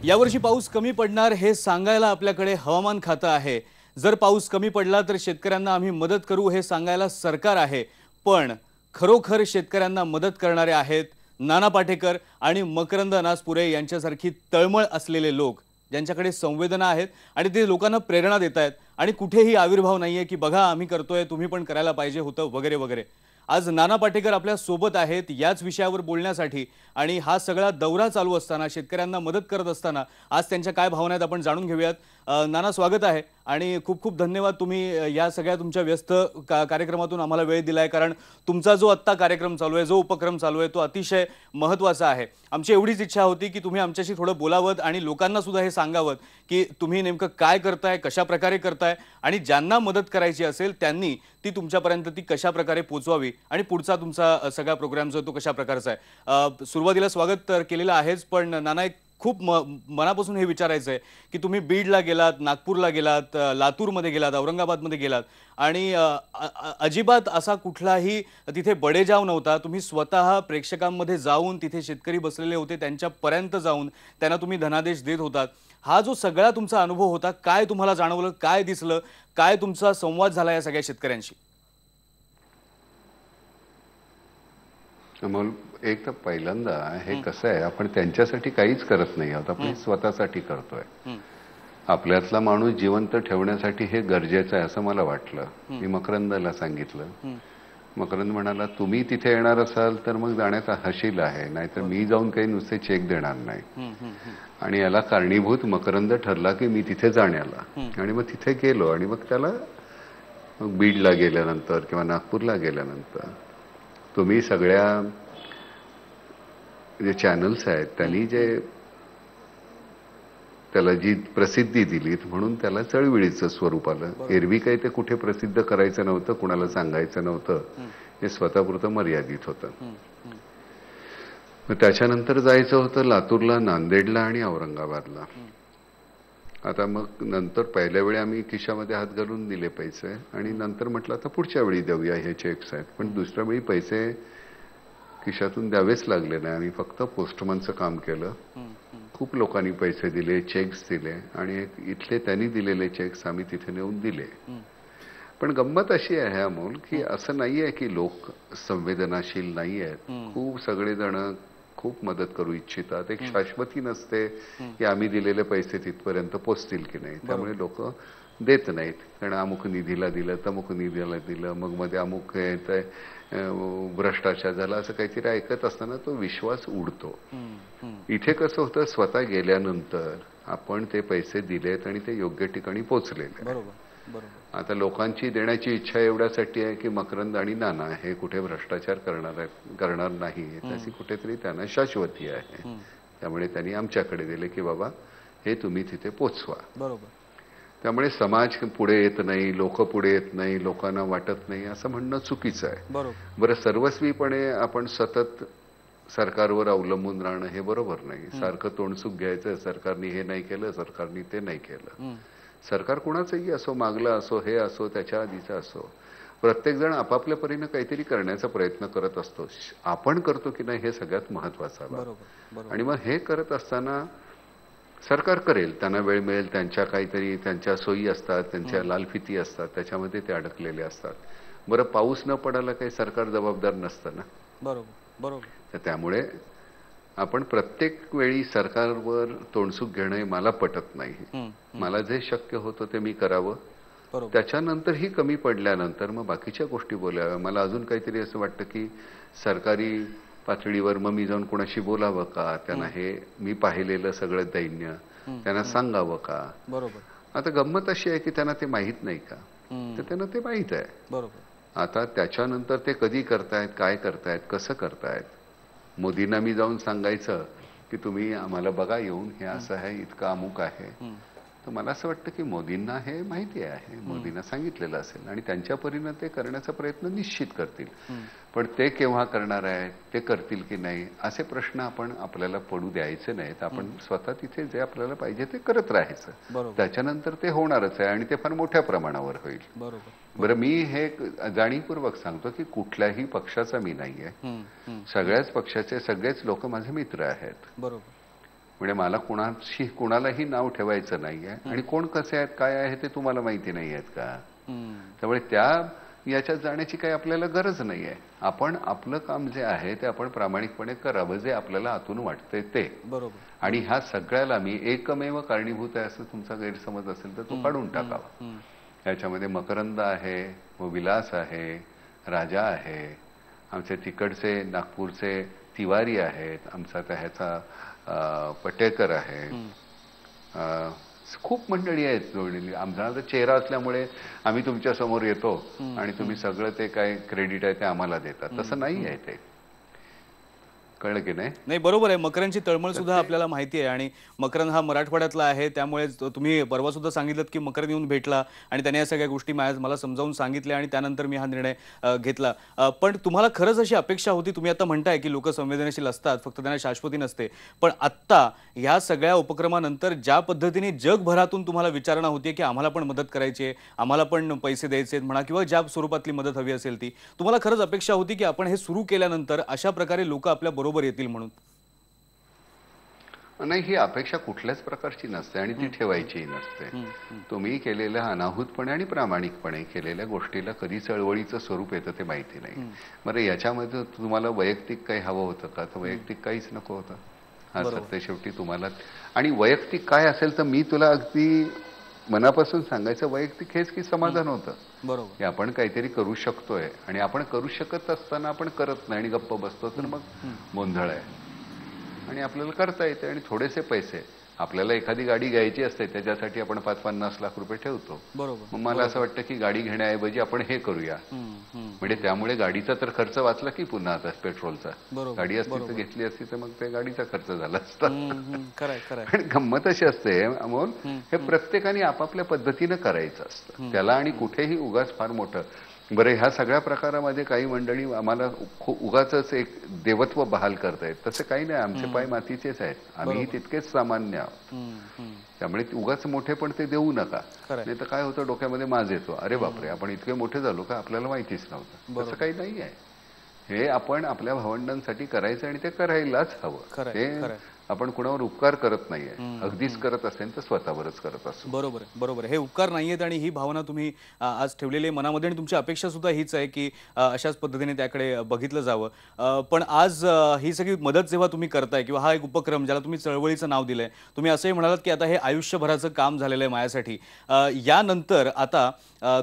यावर्षी पाऊस कमी पडणार हे सांगायला आपल्याकडे हवामान खातं आहे। जर पाऊस कमी पडला तर शेतकऱ्यांना आम्ही मदत करू हे सांगायला सरकार आहे। पण खरोखर शेतकऱ्यांना मदत करणारे आहेत नाना पाटेकर आणि मकरंद अनासपुरे यांच्यासारखी तळमळ असलेले लोक, ज्यांच्याकडे संवेदना आहेत आणि ते लोकांना प्रेरणा देत आहेत आणि कुठेही आविर्भाव नाहीये की बघा आम्ही करतोय तुम्ही पण करायला पाहिजे होतं वगैरे वगैरे। आज नाना पाटेकर आपल्या सोबत आहेत याच विषयावर बोलण्यासाठी आणि हा सगळा दौरा चालू असताना शेतकऱ्यांना मदत करत असताना आज त्यांच्या काय भावना आहेत आपण जाणून घेऊयात। नाना स्वागत आहे आणि खूप खूप धन्यवाद तुम्ही या सगळ्या तुमच्या व्यस्त कार्यक्रमातून आम्हाला वेळ दिलाय, कारण तुमचा जो आत्ता कार्यक्रम चालू आहे, जो उपक्रम चालू आहे तो अतिशय महत्त्वाचा आहे। आमची एवढीच इच्छा होती की तुम्ही आमच्याशी थोडं बोलावं आणि लोकांना सुद्धा हे सांगावं की तुम्ही नेमकं काय करताय, कशा प्रकारे करताय आणि ज्यांना मदत करायची असेल त्यांनी ती तुमच्यापर्यंत ती कशा प्रकारे पोहोचवावी आणि पुढचा तुमचा सगळा प्रोग्राम जो तो कशा प्रकारचा आहे। सुरुवातीला स्वागत तर केलेलं आहेच, पण नाना एक खूप मनापासून हे विचारायचं आहे की तुम्ही बीडला गेलात, नागपूरला गेलात, लातूरमध्ये गेलात, औरंगाबादमध्ये गेलात आणि अजिबात असा कुठलाही तिथे बडेजाव नव्हता। तुम्ही स्वतः प्रेक्षकांमध्ये जाऊन तिथे शेतकरी बसलेले होते त्यांच्यापर्यंत जाऊन त्यांना तुम्ही धनादेश देत होतात। हा जो सगळा तुमचा अनुभव होता, काय तुम्हाला जाणवलं, काय दिसलं, काय तुमचा संवाद झाला या सगळ्या शेतकऱ्यांशी? अमोल, एक तर पहिल्यांदा हे कसं आहे, आपण त्यांच्यासाठी काहीच करत नाही आहोत, आपण स्वतःसाठी करतोय। आपल्यातला माणूस जिवंत ठेवण्यासाठी हे गरजेचं आहे असं मला वाटलं। मी मकरंदला सांगितलं। मकरंद म्हणाला तुम्ही तिथे येणार असाल तर मग जाण्याचा हशील आहे, नाहीतर मी जाऊन काही नुसते चेक देणार नाही। आणि याला कारणीभूत मकरंद ठरला की मी तिथे जाण्याला, आणि मग तिथे गेलो आणि मग त्याला बीडला गेल्यानंतर किंवा नागपूरला गेल्यानंतर तुम्ही सगळ्या जे चॅनल्स आहेत त्यांनी जे त्याला जी प्रसिद्धी दिलीत म्हणून त्याला चळवळीचं स्वरूप आलं। एरवी काही ते कुठे प्रसिद्ध करायचं नव्हतं, कुणाला सांगायचं नव्हतं, हे स्वतःपुरतं मर्यादित होतं। मग त्याच्यानंतर जायचं होतं लातूरला, नांदेडला आणि औरंगाबादला। आता मग नंतर पहिल्या वेळी आम्ही खिशामध्ये हात घालून दिले पैसे आणि नंतर म्हटलं आता पुढच्या वेळी देऊया, हे चेक्स आहेत। पण दुसऱ्या वेळी पैसे खिशातून द्यावेच लागले नाही, आम्ही फक्त पोस्टमनचं काम केलं। खूप लोकांनी पैसे दिले, चेक्स दिले आणि इथले त्यांनी दिलेले चेक्स आम्ही तिथे नेऊन दिले। पण गंमत अशी आहे अमोल की असं नाहीये की लोक संवेदनाशील नाही आहेत। खूप सगळेजण खूप मदत करू इच्छितात। एक शाश्वती नसते की आम्ही दिलेले पैसे तिथपर्यंत पोचतील की नाही, त्यामुळे लोक देत नाहीत। कारण अमुक निधीला दिलं, तमुक निधीला दिलं, मग मध्ये अमुक भ्रष्टाचार झाला असं काहीतरी ऐकत असताना तो विश्वास उडतो। इथे कसं होतं, स्वतः गेल्यानंतर आपण ते पैसे दिलेत आणि ते योग्य ठिकाणी पोचलेले। आता लोकांची देण्याची इच्छा एवढ्यासाठी आहे की मकरंद आणि नाना हे कुठे भ्रष्टाचार करणार नाही, त्याची कुठेतरी त्यांना शाश्वती आहे। त्यामुळे त्यांनी आमच्याकडे दिले की बाबा हे तुम्ही तिथे पोचवा। त्यामुळे समाज पुढे येत नाही, लोक पुढे येत नाही, लोकांना वाटत नाही असं म्हणणं चुकीचं आहे। बरं, सर्वस्वीपणे आपण सतत सरकारवर अवलंबून राहणं हे बरोबर नाही। सारखं तोंडसुख घ्यायचं, सरकारने हे नाही केलं, सरकारने ते नाही केलं। सरकार कुणाचंही असो, मागलं असो, हे असो, त्याच्या आधीचं असो, प्रत्येक जण आपापल्या परीने काहीतरी करण्याचा प्रयत्न करत असतो। आपण करतो की नाही हे सगळ्यात महत्वाचं। आणि मग हे करत असताना सरकार करेल, त्यांना वेळ मिळेल, त्यांच्या काहीतरी त्यांच्या सोयी असतात, त्यांच्या लालफिती असतात, त्याच्यामध्ये ते अडकलेले असतात। बरं, पाऊस न पडायला काही सरकार जबाबदार नसतं ना। तर त्यामुळे आपण प्रत्येक वेळी सरकारवर तोंडसुख घेणं मला पटत नाही। मला जे शक्य होतं ते मी करावं, त्याच्यानंतर ही कमी पडल्यानंतर मग बाकीच्या गोष्टी बोलाव्या। मला अजून काहीतरी असं वाटतं की सरकारी पातळीवर मग मी जाऊन कोणाशी बोलावं का, त्यांना हे मी पाहिलेलं सगळं दैन्य त्यांना सांगावं का। आता गंमत अशी आहे की त्यांना ते माहीत नाही का, तर त्यांना ते माहीत आहे। आता त्याच्यानंतर ते कधी करतायत, काय करतायत, कसं करतायत, मोदींना मी जाऊन सांगायचं की तुम्ही आम्हाला बघा येऊन, हे असं आहे, इतकं अमुक आहे, तर मला असं वाटतं की मोदींना हे माहिती आहे, मोदींना सांगितलेलं असेल आणि त्यांच्या परीने ते करण्याचा प्रयत्न निश्चित करतील। पण ते केव्हा करणार आहेत, ते करतील की नाही असे प्रश्न आपण आपल्याला पडू द्यायचे नाहीत। आपण स्वतः तिथे जे आपल्याला पाहिजे ते करत राहायचं, त्याच्यानंतर ते होणारच आहे आणि ते फार मोठ्या प्रमाणावर होईल। बरं, मी हे जाणीवपूर्वक सांगतो की कुठल्याही पक्षाचा मी नाहीये, सगळ्याच पक्षाचे सगळेच लोक माझे मित्र आहेत। म्हणजे मला कुणालाही नाव ठेवायचं नाहीये आणि कोण कसे आहेत काय आहे ते तुम्हाला माहिती नाही आहेत का. त्यामुळे याच्यात जाण्याची काही आपल्याला गरज नाहीये. आपण आपलं काम जे आहे ते आपण प्रामाणिकपणे करावं, जे आपल्याला आतून वाटतंय ते. बरोबर. आणि ह्या सगळ्याला मी एकमेव कारणीभूत आहे असं तुमचा गैरसमज असेल तर तो काढून टाकावा. याच्यामध्ये मकरंद आहे, विलास आहे, राजा आहे, आमचे तिकडचे नागपूरचे तिवारी आहेत, आमचा त्या ह्याचा पटेकर आहे, खूप मंडळी आहेत जोडलेली. आमचा चेहरा असल्यामुळे आम्ही तुमच्या समोर येतो आणि तुम्ही सगळं ते काय क्रेडिट आहे ते आम्हाला देतात, तसं नाही आहे ते. कळलं की नाही? नाही, बरोबर आहे. मकरांची तळमळ सुद्धा आपल्याला माहिती आहे आणि मकरन हा मराठवाड्यातला आहे, त्यामुळे तुम्ही परवा सुद्धा सांगितलं की मकरन येऊन भेटला आणि त्याने या सगळ्या गोष्टी मला समजावून सांगितल्या आणि त्यानंतर मी हा निर्णय घेतला. पण तुम्हाला खरंच अशी अपेक्षा होती? तुम्ही आता म्हणताय की लोक संवेदनशील असतात, फक्त त्यांना शाश्वती नसते, पण आत्ता ह्या सगळ्या उपक्रमानंतर ज्या पद्धतीने जगभरातून तुम्हाला विचारणा होती की आम्हाला पण मदत करायची आहे, आम्हाला पण पैसे द्यायचे आहेत म्हणा किंवा ज्या स्वरूपातली मदत हवी असेल ती, तुम्हाला खरंच अपेक्षा होती की आपण हे सुरू केल्यानंतर अशा प्रकारे लोक आपल्या बरोबर येतील म्हणून? नाही, ही अपेक्षा कुठल्याच प्रकारची नसते आणि ती ठेवायचीही नसते. तुम्ही केलेल्या अनाहूतपणे आणि प्रामाणिकपणे केलेल्या गोष्टीला कधी चळवळीचं स्वरूप येतं ते माहिती नाही. बरं, याच्यामध्ये तुम्हाला वैयक्तिक काही हवं होतं का? तर वैयक्तिक काहीच नको होतं. हा सत्य शेवटी तुम्हाला. आणि वैयक्तिक काय असेल तर मी तुला अगदी मनापासून सांगायचं, वैयक्तिक हेच की समाधान होतं. बरोबर. की आपण काहीतरी करू शकतोय आणि आपण करू शकत असताना आपण करत नाही आणि गप्प बसतो तर मग गोंधळ आहे. आणि आपल्याला करता येते आणि थोडेसे पैसे, आपल्याला एखादी गाडी घ्यायची असते त्याच्यासाठी आपण 5-50 लाख रुपये ठेवतो. बरोबर. मग मला असं वाटतं की गाडी घेण्याऐवजी आपण हे करूया. म्हणजे त्यामुळे गाडीचा तर खर्च वाचला की पुन्हा आता पेट्रोलचा. गाडी असती तर घेतली असती तर मग ते गाडीचा खर्च झाला असता. आणि गंमत अशी असते अमोल, हे प्रत्येकाने आपापल्या पद्धतीनं करायचं असतं त्याला. आणि कुठेही उगाच फार मोठं. बरं, ह्या सगळ्या प्रकारामध्ये काही मंडळी आम्हाला उगाच एक देवत्व बहाल करतायत, तसं काही नाही. आमचे पाय मातीचेच आहेत, आम्हीही तितकेच सामान्य आहोत. त्यामुळे उगाच मोठे पण ते देऊ नका. नाही तर काय होतं, डोक्यामध्ये माज येतो, अरे बापरे आपण इतके मोठे झालो का, आपल्याला माहितीच नव्हतं. तसं काही नाही आहे. हे आपण आपल्या भावंडांसाठी करायचं आणि ते करायलाच हवं. हे आपण कुणावर उपकार करत नाहीये. अगदीच करत असेल तर स्वतःवरच करत असतो. बरोबर आहे, बरोबर आहे. हे उपकार नाहीयेत आणि ही भावना तुम्ही आज ठेवलेली आहे मनामध्ये आणि तुमची अपेक्षा सुद्धा हीच आहे की अशाच पद्धतीने त्याकडे बघितलं जावं. पण आज ही सगळी मदत जेव्हा तुम्ही करताय किंवा हा एक उपक्रम ज्याला तुम्ही चळवळीचं नाव दिलंय, तुम्ही असंही म्हणालात की आता हे आयुष्यभराचं काम झालेलं आहे माझ्यासाठी. यानंतर आता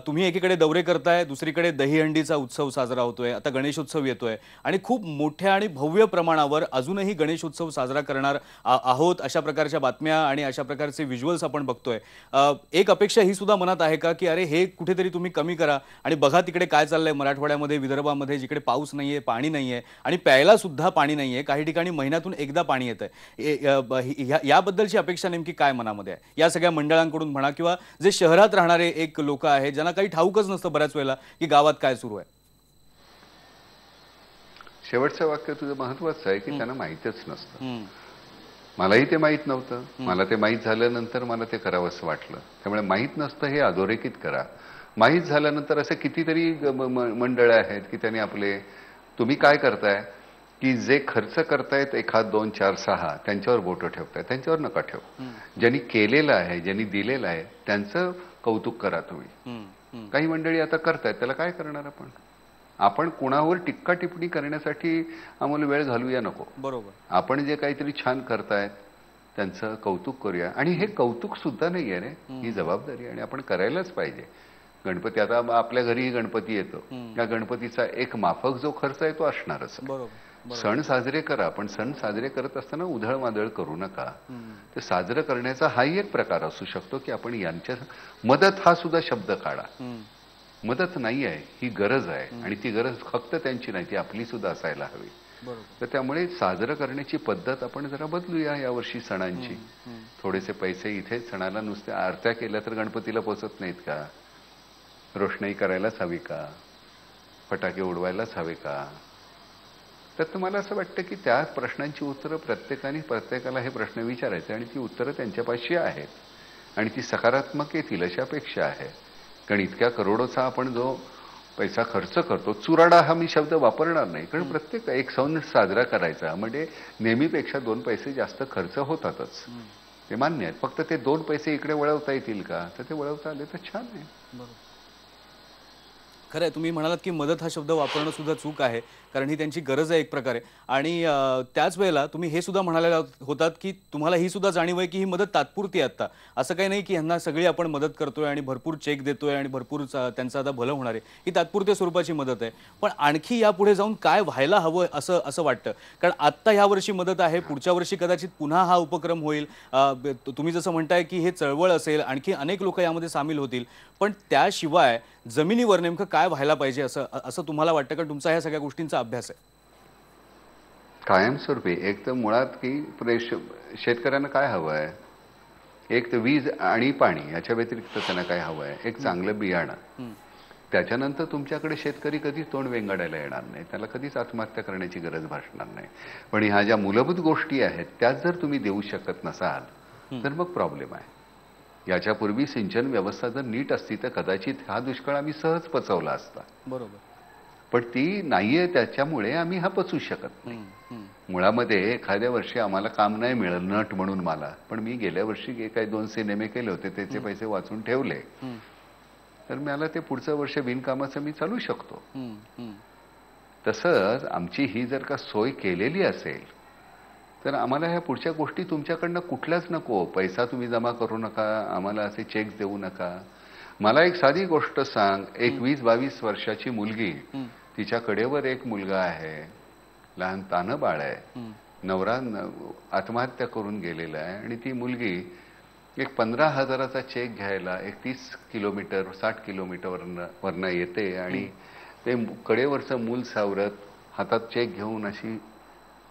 तुम्ही एकीकडे दौरे करताय, दुसरीकडे दहीहंडीचा उत्सव साजरा होतोय, आता गणेशोत्सव येतोय आणि खूप मोठ्या आणि भव्य प्रमाणावर अजूनही गणेशोत्सव साजरा करणार आहोत अशा प्रकारच्या बातम्या आणि अशा प्रकारचे व्हिज्युअल्स आपण बघतोय. एक अपेक्षा ही सुद्धा मनात आहे का की अरे हे कुठेतरी तुम्ही कमी करा आणि बघा तिकडे काय चाललंय मराठवाड्यामध्ये, विदर्भामध्ये, जिकडे पाऊस नाहीये, पाणी नाहीये आणि प्यायला सुद्धा पाणी नाहीये, काही ठिकाणी महिन्यातून एकदा पाणी येतंय. याबद्दलची अपेक्षा नेमकी काय मनामध्ये आहे या सगळ्या मंडळांकडून म्हणा किंवा जे शहरात राहणारे एक लोक आहेत ज्यांना काही ठाऊकच नसतं बऱ्याच वेळेला की गावात काय सुरू आहे? शेवटचं वाक्य तुझं महत्वाचं आहे की त्यांना माहितच नसतं. मलाही ते माहीत नव्हतं. मला ते माहीत झाल्यानंतर मला ते करावंसं वाटलं. त्यामुळे माहीत नसतं हे अधोरेखित करा. माहीत झाल्यानंतर असे कितीतरी मंडळ आहेत की त्यांनी आपले, तुम्ही काय करताय की जे खर्च करतायत 1, 2, 4, 6 त्यांच्यावर बोटं ठेवताय, त्यांच्यावर नका ठेवू. ज्यांनी केलेलं आहे, ज्यांनी दिलेलं आहे त्यांचं कौतुक करा तुम्ही. काही मंडळी आता करतायत, त्याला काय करणार आपण कुणावर टिक्का टिप्पणी करण्यासाठी आम्हाला वेळ घालूया नको. बरोबर. आपण जे काहीतरी छान करतायत त्यांचं कौतुक करूया. आणि हे कौतुक सुद्धा नाही आहे रे, ही जबाबदारी आणि आपण करायलाच पाहिजे. गणपती, आता आपल्या घरीही गणपती येतो, त्या गणपतीचा एक माफक जो खर्च आहे तो असणारच. सण साजरे करा, पण सण साजरे करत असताना उधळमाधळ करू नका. ते साजरं करण्याचा हाही एक प्रकार असू शकतो की आपण यांच्या मदत हा सुद्धा शब्द काढा. मदत नाही आहे, ही गरज आहे आणि ती गरज फक्त त्यांची नाही, ती आपली सुद्धा असायला हवी. तर त्यामुळे साजरं करण्याची पद्धत आपण जरा बदलूया यावर्षी सणांची. थोडेसे पैसे इथे सणाला नुसते आरत्या केल्या तर गणपतीला पोचत नाहीत का? रोषणाई करायलाच हवी का? फटाके उडवायलाच हवे का? तर मला असं वाटतं की त्या प्रश्नांची उत्तरं प्रत्येकाला हे प्रश्न विचारायचे आणि ती उत्तरं त्यांच्यापाशी आहेत आणि ती सकारात्मक येतील अशी अपेक्षा आहे. कारण इतक्या करोडोचा आपण जो पैसा खर्च करतो. चुराडा हा मी शब्द वापरणार नाही, कारण प्रत्येक एक सण साजरा करायचा म्हणजे नेहमीपेक्षा 2 पैसे जास्त खर्च होतातच, ते मान्य आहे. फक्त ते 2 पैसे इकडे वळवता येतील का, तर ते वळवता आले तर छान आहे. बरोबर. खरं आहे, तुम्ही म्हणालात की मदत हा शब्द वापरणं सुद्धा चूक आहे, कारण ही त्यांची गरज आहे एक प्रकारे. आणि त्याच वेळेला तुम्ही हे सुद्धा म्हणाले होतात की तुम्हाला ही सुद्धा जाणीव आहे की ही मदत तात्पुरती आहे आता. असं काही नाही की ह्यांना सगळी आपण मदत करतोय आणि भरपूर चेक देतोय आणि भरपूर त्यांचं आता भलं होणार आहे. ही तात्पुरत्या स्वरूपाची मदत आहे. पण आणखी यापुढे जाऊन काय व्हायला हवं असं असं वाटतं? कारण आत्ता ह्या वर्षी मदत आहे, पुढच्या वर्षी कदाचित पुन्हा हा उपक्रम होईल. तुम्ही जसं म्हणताय की हे चळवळ असेल, आणखी अनेक लोक यामध्ये सामील होतील. पण त्याशिवाय जमिनीवर नेमकं काय व्हायला पाहिजे असं असं तुम्हाला वाटतं, कारण तुमचा ह्या सगळ्या गोष्टींचा अभ्यास आहे? कायमस्वरूपी एक तर मुळात की शेतकऱ्यांना काय हवं आहे, एक तर वीज आणि पाणी, याच्या व्यतिरिक्त त्यांना काय हवं आहे, एक चांगलं बियाणं. त्याच्यानंतर तुमच्याकडे शेतकरी कधीच तोंड वेंगाडायला येणार नाही, त्याला कधीच आत्महत्या करण्याची गरज भासणार नाही. पण ह्या ज्या मूलभूत गोष्टी आहेत त्याच जर तुम्ही देऊ शकत नसाल तर मग प्रॉब्लेम आहे. याच्यापूर्वी सिंचन व्यवस्था जर नीट असती तर कदाचित हा दुष्काळ आम्ही सहज पचवला असता. बरोबर. पण ती नाहीये, त्याच्यामुळे आम्ही हा पचवू शकत नाही. मुळामध्ये एखाद्या वर्षी आम्हाला काम नाही मिळालं नट म्हणून मला, पण मी गेल्या वर्षी काही 2 सिनेमे केले होते, त्याचे पैसे वाचून ठेवले, तर मला ते पुढचं वर्ष बिनकामाचं मी चालू शकतो. तसंच आमची ही जर का सोय केलेली असेल तर आम्हाला ह्या पुढच्या गोष्टी तुमच्याकडनं कुठल्याच नको. पैसा तुम्ही जमा करू नका, आम्हाला असे चेक देऊ नका. मला एक साधी गोष्ट सांग, एक 20-22 वर्षाची मुलगी, तिच्या कडेवर एक मुलगा आहे, लहान तानं बाळ आहे, नवरा आत्महत्या करून गेलेला आहे, आणि ती मुलगी एक 15,000चा चेक घ्यायला एक 30 किलोमीटर 60 किलोमीटरवरनं येते आणि ते कडेवरचं मूल सावरत हातात चेक घेऊन अशी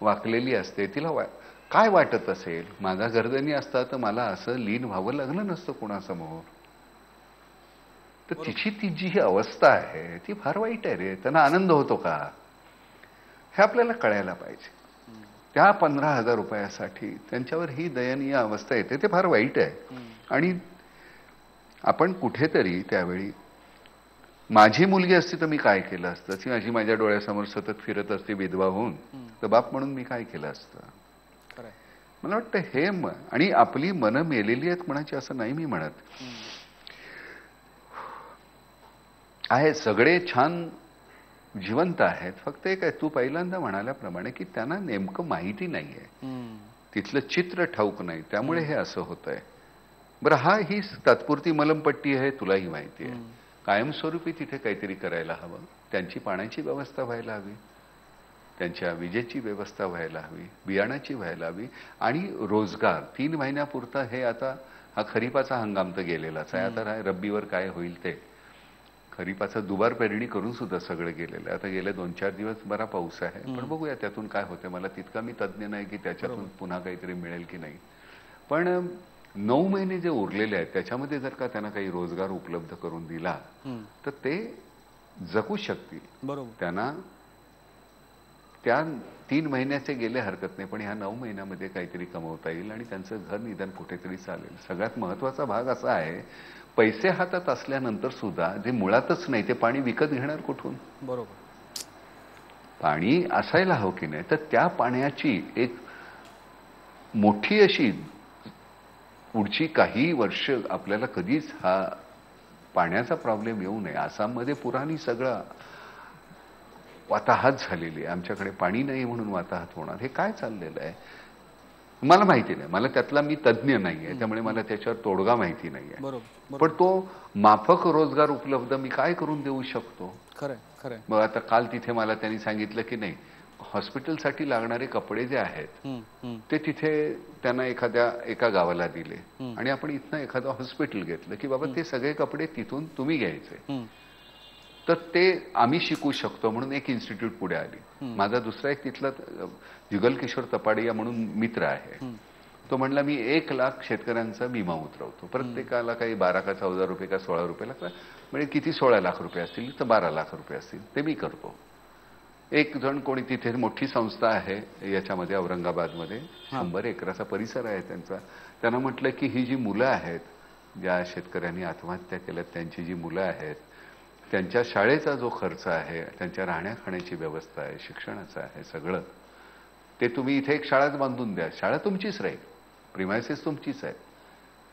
वाकलेली असते. तिला काय वाटत असेल, माझा गर्दनी असता तर मला असं लीन व्हावं लागलं नसतं कोणासमोर. तर तिची ती जी अवस्था आहे ती फार वाईट आहे रे. त्यांना आनंद होतो का, हे आपल्याला कळायला पाहिजे. त्या 15,000 रुपयासाठी त्यांच्यावर ही दयनीय अवस्था येते, ते फार वाईट आहे. आणि आपण कुठेतरी त्यावेळी, माझी मुलगी असती तर मी काय केलं असतं, ती माझी माझ्या डोळ्यासमोर सतत फिरत असते विधवा होऊन, तर बाप म्हणून मी काय केलं असतं. मला वाटतं हे आणि आपली मनं मेलेली आहेत म्हणायची असं नाही मी म्हणत आहे, सगळे छान जिवंत आहेत. फक्त एक आहे, तू पहिल्यांदा म्हणाल्याप्रमाणे की त्यांना नेमकं माहिती नाहीये, तिथलं चित्र ठाऊक नाही, त्यामुळे हे असं होत आहे. बरं, ही तात्पुरती मलमपट्टी आहे, तुलाही माहिती आहे. कायमस्वरूपी तिथे काहीतरी करायला हवं. त्यांची पाण्याची व्यवस्था व्हायला हवी, त्यांच्या विजेची व्यवस्था व्हायला हवी, बियाणाची व्हायला हवी, आणि रोजगार 3 महिन्यापुरता. हे आता हा खरीपाचा हंगाम तर गेलेलाच आहे, आता रब्बीवर काय होईल ते. खरीपाचं दुबार पेरणी करून सुद्धा सगळं गेलेलं आहे. आता गेले 2-4 दिवस बरा पाऊस आहे, पण बघूया त्यातून काय होते. मला तितका मी तज्ज्ञ नाही की त्याच्यातून पुन्हा काहीतरी मिळेल की नाही. पण 9 महिने जे उरलेले आहेत त्याच्यामध्ये जर का त्यांना काही रोजगार उपलब्ध करून दिला तर ते जगू शकतील. बरोबर. त्यांना त्या 3 महिन्याचे गेले हरकत नाही, पण ह्या 9 महिन्यामध्ये काहीतरी कमवता येईल आणि त्यांचं घर निदान कुठेतरी चालेल. सगळ्यात महत्वाचा भाग असा आहे, पैसे हातात असल्यानंतर सुद्धा जे मुळातच नाही ते पाणी विकत घेणार कुठून. बरोबर. पाणी असायला हवं की नाही, तर त्या पाण्याची एक मोठी अशी पुढची काही वर्ष आपल्याला कधीच हा पाण्याचा प्रॉब्लेम येऊ नये. आसाममध्ये पुराणी सगळं वाताहत झालेली आहे, आमच्याकडे पाणी नाही म्हणून वाताहत होणार. हे काय चाललेलं आहे मला माहिती नाही, मला त्यातला मी तज्ज्ञ नाही आहे, त्यामुळे मला त्याच्यावर तोडगा माहिती नाही आहे. बरोबर. पण तो माफक रोजगार उपलब्ध मी काय करून देऊ शकतो. खरंय खरंय. मग आता काल तिथे मला त्यांनी सांगितलं की नाही, हॉस्पिटलसाठी लागणारे कपडे जे आहेत ते तिथे त्यांना एका गावाला दिले, आणि आपण इथनं एखादं हॉस्पिटल घेतलं की बाबा ते सगळे कपडे तिथून तुम्ही घ्यायचे, तर ते आम्ही शिकू शकतो म्हणून एक इन्स्टिट्यूट पुढे आली. माझा दुसरा एक तिथला जुगल किशोर तपाडिया म्हणून मित्र आहे, तो म्हणला मी 1 लाख शेतकऱ्यांचा विमा उतरवतो, प्रत्येकाला काही 12 का 14 रुपये का 16 रुपये लागतात, म्हणजे किती 16 लाख रुपये असतील तर 12 लाख रुपये असतील, ते मी करतो. एक जण कोणी तिथे मोठी संस्था आहे याच्यामध्ये औरंगाबादमध्ये, 100 एकराचा परिसर आहे त्यांचा, त्यांना म्हटलं की ही जी मुलं आहेत ज्या शेतकऱ्यांनी आत्महत्या केल्यात त्यांची जी मुलं आहेत, त्यांच्या शाळेचा जो खर्च आहे, त्यांच्या राहण्या खाण्याची व्यवस्था आहे, शिक्षणाचं आहे, सगळं ते तुम्ही इथे एक शाळाच बांधून द्या, शाळा तुमचीच राहील, प्रिमायसेस तुमचीच आहे,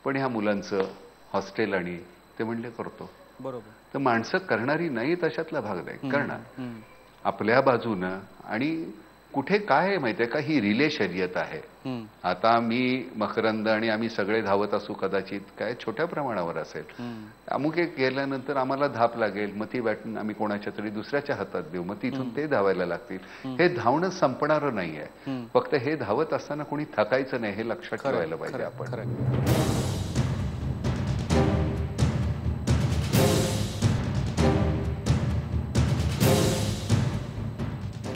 पण ह्या मुलांचं हॉस्टेल आणि ते म्हणले करतो. बरोबर. तर माणसं करणारी नाहीत अशातला भाग नाही, करणार आपल्या बाजूनं. आणि कुठे काय आहे माहितीये का, ही रिले शर्यत आहे. आता मी मकरंद आणि आम्ही सगळे धावत असू, कदाचित काय छोट्या प्रमाणावर असेल, अमुक एक गेल्यानंतर आम्हाला धाप लागेल, मग ती बॅटन आम्ही कोणाच्या तरी दुसऱ्याच्या हातात देऊ, मग तिथून ते धावायला लागतील. हे धावणं संपणारं नाहीये. फक्त हे धावत असताना कोणी थकायचं नाही, हे लक्षात ठेवायला पाहिजे आपण.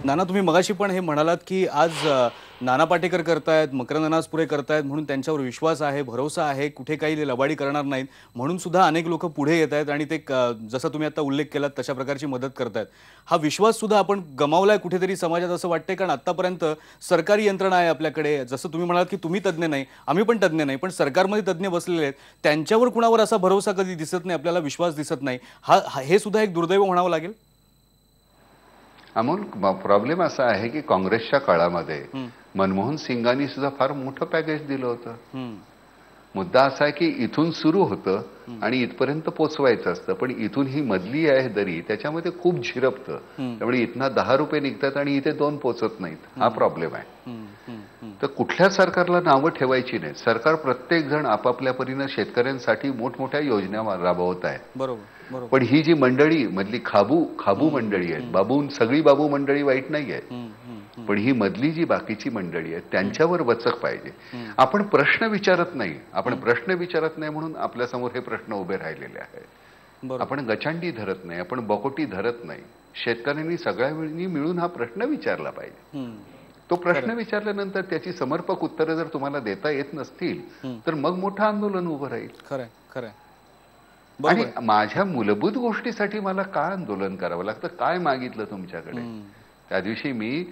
नाना, तुम्ही मगाशी पण हे म्हणालात की आज नाना पाटेकर करतायत, मकरंद अनासपुरे करतायत म्हणून त्यांच्यावर विश्वास आहे, भरोसा आहे, कुठे काही लबाडी करणार नाहीत म्हणून सुद्धा अनेक लोक पुढे येत आहेत आणि ते जसं तुम्ही आता उल्लेख केलात तशा प्रकारची मदत करतायत. हा विश्वास सुद्धा आपण गमावलाय कुठेतरी समाजात असं वाटतंय, कारण आतापर्यंत सरकारी यंत्रणा आहे आपल्याकडे. जसं तुम्ही म्हणालात की तुम्ही तज्ज्ञ नाही, आम्ही पण तज्ज्ञ नाही, पण सरकारमध्ये तज्ज्ञ बसलेले आहेत, त्यांच्यावर कुणावर असा भरोसा कधी दिसत नाही, आपल्याला विश्वास दिसत नाही. हे सुद्धा एक दुर्दैव म्हणावं लागेल. अमोल, प्रॉब्लेम असा आहे की काँग्रेसच्या काळामध्ये मनमोहन सिंगांनी सुद्धा फार मोठं पॅकेज दिलं होतं. मुद्दा असा आहे की इथून सुरू होतं आणि इथपर्यंत पोचवायचं असतं, पण इथून ही मधली आहे दरी, त्याच्यामध्ये खूप झिरपतं. त्यामुळे इथनं 10 रुपये निघतात आणि इथे 2 पोचत नाहीत. हा प्रॉब्लेम आहे. तर कुठल्या सरकारला नावं ठेवायची नाही. सरकार प्रत्येक जण आपापल्या परीनं शेतकऱ्यांसाठी मोठमोठ्या योजना राबवत आहे. बरोबर. पण ही जी मंडळी मधली खाबू मंडळी आहेत, सगळी बाबू मंडळी वाईट नाही आहे, पण ही मधली जी बाकीची मंडळी आहे त्यांच्यावर वचक पाहिजे. आपण प्रश्न विचारत नाही म्हणून आपल्यासमोर हे प्रश्न उभे राहिलेले आहेत. आपण गचांडी धरत नाही, आपण बकोटी धरत नाही. शेतकऱ्यांनी सगळ्या वेळी मिळून हा प्रश्न विचारला पाहिजे. तो प्रश्न विचारल्यानंतर त्याची समर्पक उत्तरं जर तुम्हाला देता येत नसतील तर मग मोठं आंदोलन उभं राहील. खरंय. आणि माझ्या मूलभूत गोष्टीसाठी मला काय आंदोलन करावं लागतं, काय मागितलं तुमच्याकडे? त्या दिवशी मी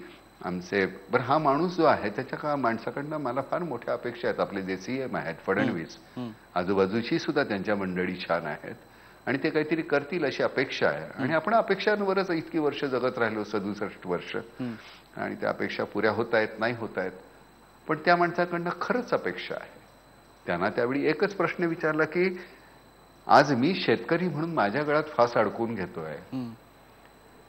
बरं हा माणूस जो आहे त्याच्या माणसाकडनं मला फार मोठ्या अपेक्षा आहेत. आपले जे CM आहेत फडणवीस, आजूबाजूची सुद्धा त्यांच्या मंडळी छान आहेत आणि ते काहीतरी करतील अशी अपेक्षा आहे. आणि आपण अपेक्षांवरच इतकी वर्ष जगत राहिलो, 67 वर्ष, आणि त्या अपेक्षा पुऱ्या होत आहेत नाही होत आहेत. पण त्या माणसाकडनं खरंच अपेक्षा आहे. त्यांना त्यावेळी एकच प्रश्न विचारला की आज मी शेतकरी म्हणून माझ्या गळ्यात फास अडकून घेतोय,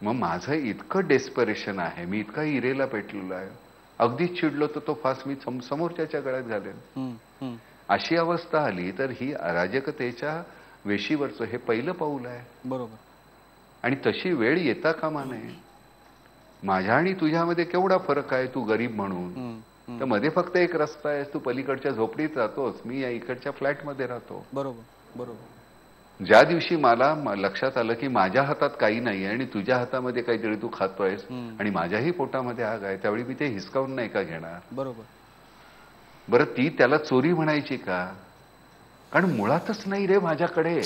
मग माझं इतकं डेस्परेशन आहे, मी इतका इरेला पेटलेलो आहे, अगदीच चिडलो तर तो फास मी समोरच्याच्या गळ्यात घालेन. अशी अवस्था आली तर ही अराजकतेच्या वेशीवरचं हे पहिलं पाऊल आहे. बरोबर. आणि तशी वेळ येता कामा नये. माझ्या आणि तुझ्यामध्ये केवढा फरक आहे, तू गरीब म्हणून, तर मध्ये फक्त एक रस्ता आहे, तू पलीकडच्या झोपडीत राहतोस, मी या इकडच्या फ्लॅटमध्ये राहतो. बरोबर. ज्या दिवशी मला लक्षात आलं की माझ्या हातात काही नाही आणि तुझ्या हातामध्ये काहीतरी तू खातोयस आणि माझ्याही पोटामध्ये आग आहे, त्यावेळी मी ते हिसकावून नाही का घेणार? बरं, ती त्याला चोरी म्हणायची का? कारण मुळातच नाही रे माझ्याकडे.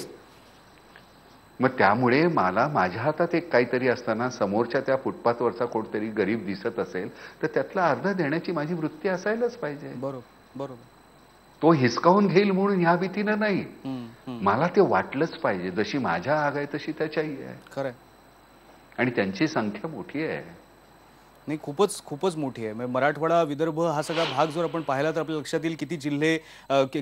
मग त्यामुळे मला माझ्या हातात एक काहीतरी असताना समोरच्या त्या फुटपाथवरचा कोणतरी गरीब दिसत असेल तर त्यातला अर्ध देण्याची माझी वृत्ती असायलाच पाहिजे. बरोबर. तो हिसकावून घेईल म्हणून ह्या भीतीनं नाही, मला ते वाटलंच पाहिजे जशी माझ्या आग आहे तशी त्याच्याही आहे. खरं. आणि त्यांची संख्या मोठी आहे. नाही, खूपच मोठी आहे. मराठवाडा, विदर्भ हा सगळा भाग जर आपण पाहिला तर आपल्या लक्षात येईल किती जिल्हे,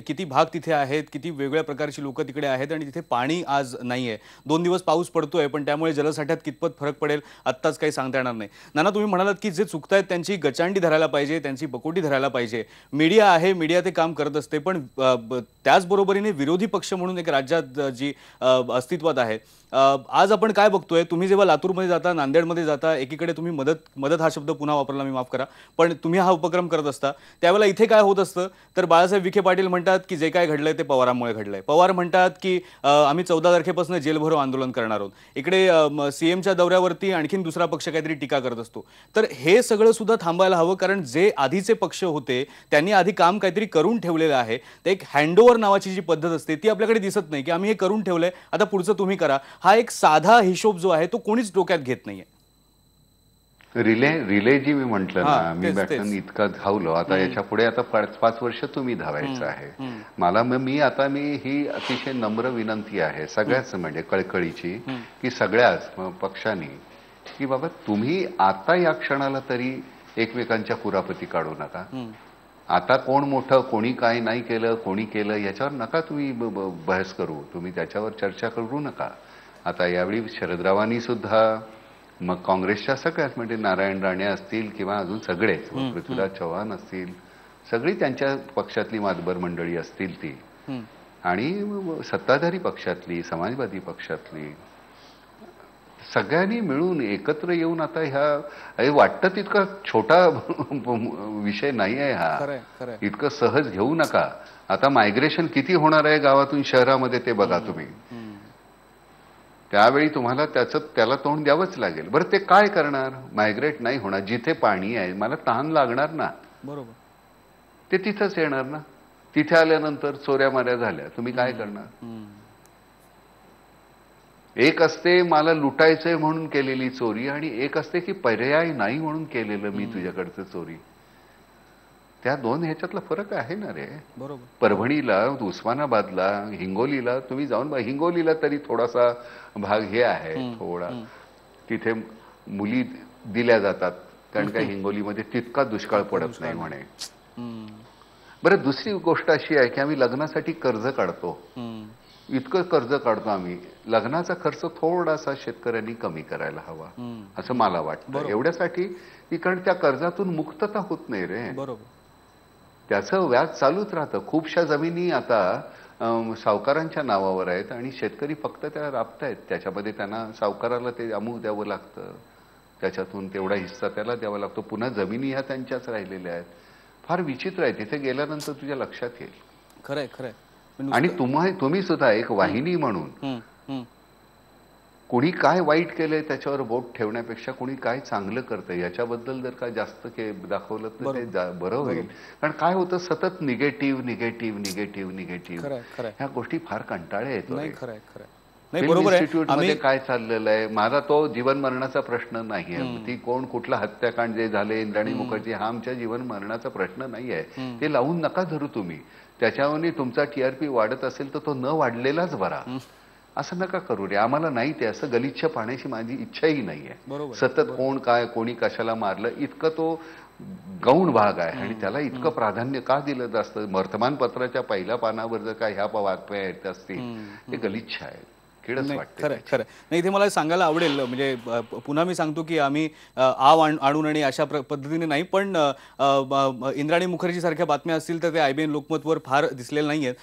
किती भाग तिथे आहेत, किती वेगवेगळ्या प्रकारची लोक तिकडे आहेत आणि तिथे पाणी आज नाहीये. 2 दिवस पाऊस पडतोय पण त्यामुळे जलसाठ्यात कितपत फरक पडेल आत्ताच काही सांगता येणार नाही. नाना, तुम्ही म्हणालात की जे चुकतायत त्यांची गचांडी धरायला पाहिजे, त्यांची बकोटी धरायला पाहिजे. मीडिया आहे, मीडिया ते काम करत असते, पण त्याचबरोबरीने विरोधी पक्ष म्हणून एक राज्यात जी अस्तित्वात आहे, आज आपण काय बघतोय? तुम्ही जेव्हा लातूरमध्ये जाता, नांदेडमध्ये जाता, एकीकडे तुम्ही मदत हा शब्द पुन्हा वापरला, मी माफ करा, पण तुम्ही हा उपक्रम करत असता त्यावेळेला इथे काय होत असतं तर बाळासाहेब विखे पाटील म्हणतात की जे काय घडलंय ते पवारांमुळे घडलंय. पवार म्हणतात की आम्ही 14 तारखेपासून जेलभरो आंदोलन करणार आहोत. इकडे CMच्या दौऱ्यावरती आणखीन दुसरा पक्ष काहीतरी टीका करत असतो. तर हे सगळं सुद्धा थांबायला हवं, कारण जे आधीचे पक्ष होते त्यांनी आधी काम काहीतरी करून ठेवलेलं आहे. ते एक हँडओव्हर नावाची जी पद्धत असते ती आपल्याकडे दिसत नाही की आम्ही हे करून ठेवलंय, आता पुढचं तुम्ही करा. हा एक साधा हिशोब जो आहे तो कोणीच डोक्यात घेत नाहीये. रिले जी मी म्हंटल ना, मी तेच, बॅटन तेच. इतका धावलो, आता याच्या पुढे आता 5 वर्ष तुम्ही धावायचं आहे. मला मी ही अतिशय नम्र विनंती आहे सगळ्याच म्हणजे कळकळीची, की सगळ्याच पक्षांनी, की बाबा तुम्ही आता या क्षणाला तरी एकमेकांच्या कुरापती काढू नका. आता कोण मोठं, कोणी काय नाही केलं, कोणी केलं याच्यावर नका तुम्ही बहस करू, तुम्ही त्याच्यावर चर्चा करू नका. आता यावेळी शरदरावांनी सुद्धा, मग काँग्रेसच्या सगळ्यात म्हणजे नारायण राणे असतील किंवा अजून सगळेच, पृथ्वीराज चव्हाण असतील, सगळी त्यांच्या पक्षातली मातबर मंडळी असतील ती, आणि सत्ताधारी पक्षातली, समाजवादी पक्षातली, सगळ्यांनी मिळून एकत्र येऊन आता वाटतं तितका छोटा विषय नाही आहे हा, इतकं सहज घेऊ नका. आता मायग्रेशन किती होणार आहे गावातून शहरामध्ये ते बघा तुम्ही. त्यावेळी तुम्हाला त्याला तोंड द्यावंच लागेल. बरं ते काय करणार? मायग्रेट नाही होणार. जिथे पाणी आहे, मला तहान लागणार ना, बरोबर, ते तिथंच येणार ना. तिथे आल्यानंतर चोऱ्या माऱ्या झाल्या, तुम्ही काय करणार? एक असते मला लुटायचंय म्हणून केलेली चोरी, आणि एक असते की पर्याय नाही म्हणून केलेलं मी तुझ्याकडचं चोरी. त्या दोन ह्याच्यातला फरक आहे ना रे. बरोबर. परभणीला, उस्मानाबादला, हिंगोलीला तुम्ही जाऊन, हिंगोलीला तरी थोडासा भाग हे आहे, थोडा तिथे मुली दिल्या जातात, कारण का हिंगोलीमध्ये तितका दुष्काळ पडत नाही म्हणे. बरं, दुसरी गोष्ट अशी आहे की आम्ही लग्नासाठी कर्ज काढतो, इतकं कर्ज काढतो आम्ही. लग्नाचा खर्च थोडासा शेतकऱ्यांनी कमी करायला हवा असं मला वाटतं. एवढ्यासाठी की कारण त्या कर्जातून मुक्तता होत नाही रे. बरोबर, त्याचं व्याज चालूच राहतं. खूपशा जमिनी आता सावकारांच्या नावावर आहेत आणि शेतकरी फक्त त्या राबतायत. त्याच्यामध्ये त्यांना सावकाराला ते अमुक द्यावं लागतं, त्याच्यातून तेवढा हिस्सा त्याला द्यावा लागतो. पुन्हा जमिनी ह्या त्यांच्याच राहिलेल्या आहेत. फार विचित्र आहे. तिथे गेल्यानंतर तुझ्या लक्षात येईल. खरंय खरंय. आणि तुम्ही सुद्धा एक वाहिनी म्हणून कोणी काय वाईट केलंय त्याच्यावर बोट ठेवण्यापेक्षा कोणी काय चांगलं करतंय याच्याबद्दल जर का जास्त दाखवलं तर ते बरं होईल. कारण काय होतं, सतत निगेटिव्ह निगेटिव्ह निगेटिव्ह निगेटिव्ह ह्या गोष्टी फार कंटाळ्या येतो. इन्स्टिट्यूटमध्ये काय चाललेलं आहे, माझा तो जीवन मरणाचा प्रश्न नाहीये. ती कोण कुठला हत्याकांड जे झाले, इंद्राणी मुखर्जी, हा आमच्या जीवन मरणाचा प्रश्न नाहीये. ते लावून नका धरू तुम्ही. त्याच्यावर तुमचा TRP वाढत असेल तर तो न वाढलेलाच बरा. असं नका करू रे. आम्हाला नाही ते असं गलिच्छ पाहण्याची माझी इच्छाही नाहीये. सतत कोण काय, कोणी कशाला मारलं, इतकं तो गौण भाग आहे आणि त्याला इतकं प्राधान्य का दिलं जास्त. वर्तमानपत्राच्या पहिल्या पानावर जर का ह्या बातम्या येत असतील, ते गलिच्छ आहे. खरं खरं नाही. इथे मला सांगायला आवडेल, म्हणजे पुन्हा मी सांगतो की आम्ही आव आणून आणि अशा पद्धतीने नाही, पण इंद्राणी मुखर्जी सारख्या बातम्या असतील तर ते IBN लोकमतवर फार दिसलेल्या नाहीयेत.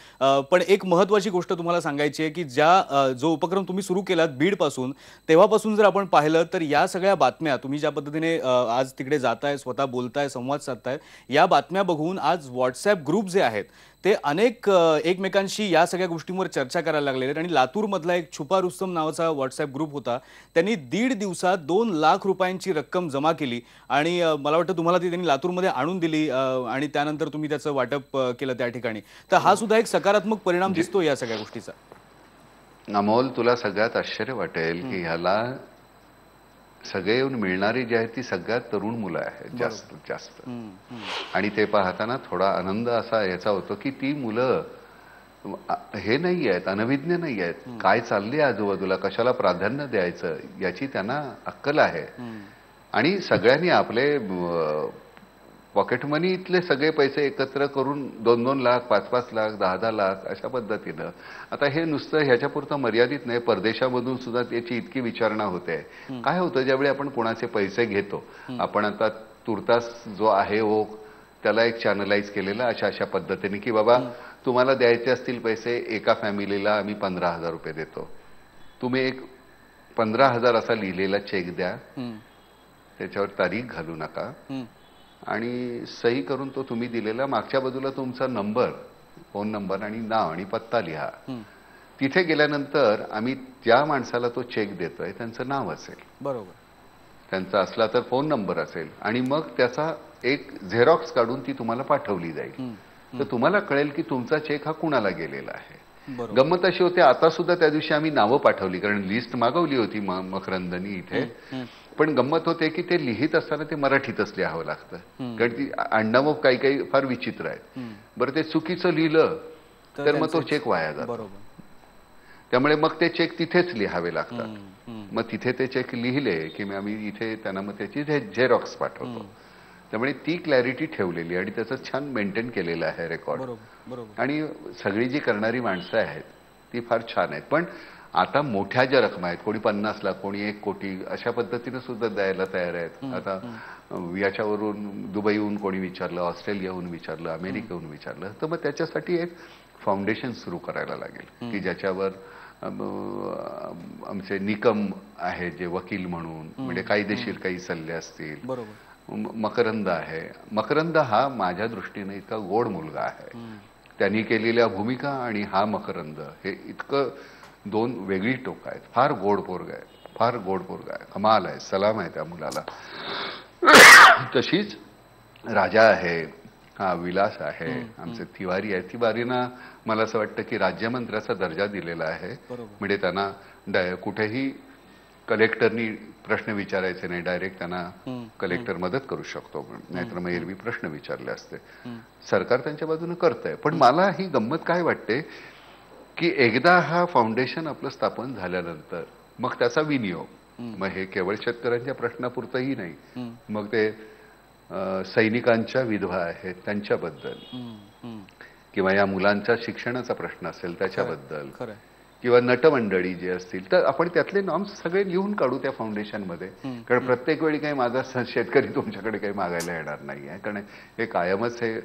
पण एक महत्त्वाची गोष्ट तुम्हाला सांगायची आहे की जो उपक्रम तुम्ही सुरू केलात बीडपासून, तेव्हापासून जर आपण पाहिलं तर या सगळ्या बातम्या तुम्ही ज्या पद्धतीने आज तिकडे जाताय, स्वतः बोलताय, संवाद साधताय, या बातम्या बघून आज WhatsApp ग्रुप जे आहेत ते अनेक एकमेकांशी या सगळ्या गोष्टींवर चर्चा करायला लागलेले आहेत. आणि लातूरमधला एक छुपा रुस्तम नावाचा WhatsApp ग्रुप होता, त्यांनी 1.5 दिवसात 2 लाख रुपयांची रक्कम जमा केली आणि मला वाटतं तुम्हाला ती त्यांनी लातूरमध्ये आणून दिली आणि त्यानंतर तुम्ही त्याचं वाटप केलं त्या ठिकाणी. तर हा सुद्धा एक सकारात्मक परिणाम दिसतो या सगळ्या गोष्टीचा. अमोल, तुला सगळ्यात आश्चर्य वाटेल की ह्याला सगळे येऊन मिळणारी जी आहेत ती सगळ्यात तरुण मुलं आहेत जास्त जास्त. आणि ते पाहताना थोडा आनंद असा याचा होतो की ती मुलं हे नाही आहेत, अनभिज्ञ नाही आहेत. काय चालले आजूबाजूला, कशाला प्राधान्य द्यायचं याची त्यांना अक्कल आहे. आणि सगळ्यांनी आपले पॉकेट मनी इथले सगळे पैसे एकत्र करून 2-2 लाख, 5-5 लाख, 10-10 लाख अशा पद्धतीनं. आता हे नुसतं ह्याच्यापुरतं मर्यादित नाही, परदेशामधून सुद्धा त्याची इतकी विचारणा होते. काय होतं, ज्यावेळी आपण कोणाचे पैसे घेतो, आपण आता तुर्तास जो आहे त्याला एक चॅनलाइज केलेलं अशा पद्धतीने की बाबा तुम्हाला द्यायचे असतील पैसे, एका फॅमिलीला आम्ही 15,000 रुपये देतो, तुम्ही एक 15,000 असा लिहिलेला चेक द्या, त्याच्यावर तारीख घालू नका आणि सही करून तो तुम्ही दिलेला मागच्या बाजूला तुमचा नंबर, फोन नंबर आणि नाव आणि पत्ता लिहा. तिथे गेल्यानंतर आम्ही त्या माणसाला तो चेक देतोय, त्यांचं नाव असेल, बरोबर, त्यांचा असला तर फोन नंबर असेल आणि मग त्याचा एक झेरॉक्स काढून ती तुम्हाला पाठवली जाईल. तर तुम्हाला कळेल की तुमचा चेक हा कुणाला गेलेला आहे. गंमत अशी होते, आता सुद्धा त्या दिवशी आम्ही नावं पाठवली, कारण लिस्ट मागवली होती मकरंदनी इथे. पण गंमत होते की ते लिहित असताना ते मराठीतच लिहावं लागतं, कारण ती आडनावं काही काही फार विचित्र आहेत. बरं, ते चुकीचं लिहिलं तर मग तो चेक वाया जातो. त्यामुळे मग ते चेक तिथेच लिहावे लागतात. मग तिथे ते चेक लिहिले की आम्ही इथे त्यांना मग त्याची झेरॉक्स पाठवतो. त्यामुळे ती क्लॅरिटी ठेवलेली आणि त्याचं छान मेंटेन केलेलं आहे रेकॉर्ड. आणि सगळी जी करणारी माणसं आहेत ती फार छान आहेत. पण आता मोठ्या ज्या रकमा आहेत, कोणी 50 लाख, कोणी 1 कोटी अशा पद्धतीनं सुद्धा द्यायला तयार आहेत. आता याच्यावरून दुबईहून कोणी विचारलं, ऑस्ट्रेलियाहून विचारलं, अमेरिकेहून विचारलं, तर मग त्याच्यासाठी एक फाउंडेशन सुरू करायला लागेल की ज्याच्यावर आमचे निकम आहे जे वकील म्हणून, म्हणजे कायदेशीर काही सल्ले असतील. मकरंद आहे. मकरंद हा माझ्या दृष्टीने इतका गोड मुलगा आहे. त्यांनी केलेल्या भूमिका आणि हा मकरंद हे इतकं दोन वेगळी टोक आहेत. फार गोड पोरगा आहे, फार गोड पोरगा आहे, कमाल आहे, सलाम आहे त्या मुलाला. तशीच राजा आहे, हा विलास आहे, आमचे तिवारी आहे. तिवारीना मला असं वाटतं की राज्यमंत्र्याचा दर्जा दिलेला आहे. म्हणजे त्यांना कुठेही कलेक्टरनी प्रश्न विचारायचे नाही, डायरेक्ट त्यांना कलेक्टर मदत करू शकतो. नाहीतर मग एरवी प्रश्न विचारले असते. सरकार त्यांच्या बाजूने करतंय. पण मला ही गंमत काय वाटते की एकदा हा फाउंडेशन आपलं स्थापन झाल्यानंतर मग त्याचा विनियोग, मग हे केवळ शेतकऱ्यांच्या प्रश्नापुरतंही नाही, मग ते सैनिकांच्या विधवा आहेत त्यांच्याबद्दल, किंवा या मुलांच्या शिक्षणाचा प्रश्न असेल त्याच्याबद्दल, किंवा नटमंडळी जे असतील, तर आपण त्यातले नॉर्म्स सगळे लिहून काढू त्या फाउंडेशनमध्ये. कारण प्रत्येक वेळी काही माझा शेतकरी तुमच्याकडे काही मागायला येणार नाही आहे, कारण हे कायमच हे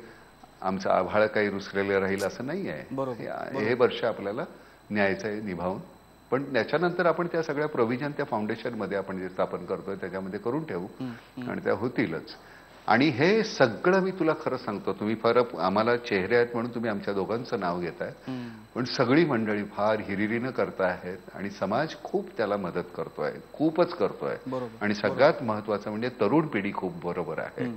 आमचं आभाळ काही रुसलेलं राहील असं नाही आहे. हे वर्ष आपल्याला न्यायचं आहे निभावून. पण त्याच्यानंतर आपण त्या सगळ्या प्रोव्हिजन त्या फाउंडेशनमध्ये आपण जे स्थापन करतोय त्याच्यामध्ये करून ठेवू आणि त्या होतीलच. आणि हे सगळं मी तुला खरं सांगतो, तुम्ही फार आम्हाला चेहरे आहेत म्हणून तुम्ही आमच्या दोघांचं नाव घेताय, पण सगळी मंडळी फार हिरिरीनं करतायत आणि समाज खूप त्याला मदत करतोय, खूपच करतोय. आणि सगळ्यात महत्वाचं म्हणजे तरुण पिढी खूप बरोबर आहे.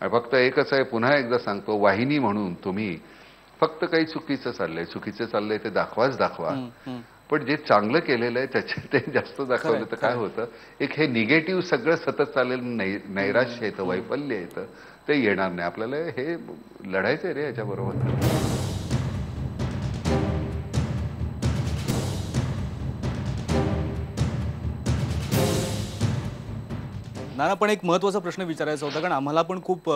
फक्त एकच आहे, पुन्हा एकदा सांगतो, वाहिनी म्हणून तुम्ही फक्त काही चुकीचं चाललंय ते दाखवाच दाखवा, पण जे चांगलं केलेलं आहे त्याचे ते जास्त दाखवलं तर काय होतं, एक हे निगेटिव्ह सगळं सतत चाललेलं नैराश्य येतं, वैफल्य येतं, ते येणार नाही. आपल्याला हे लढायचंय रे याच्याबरोबर. नाना, पण एक महत्त्वाचा प्रश्न विचारायचा होता, कारण आम्हाला पण खूप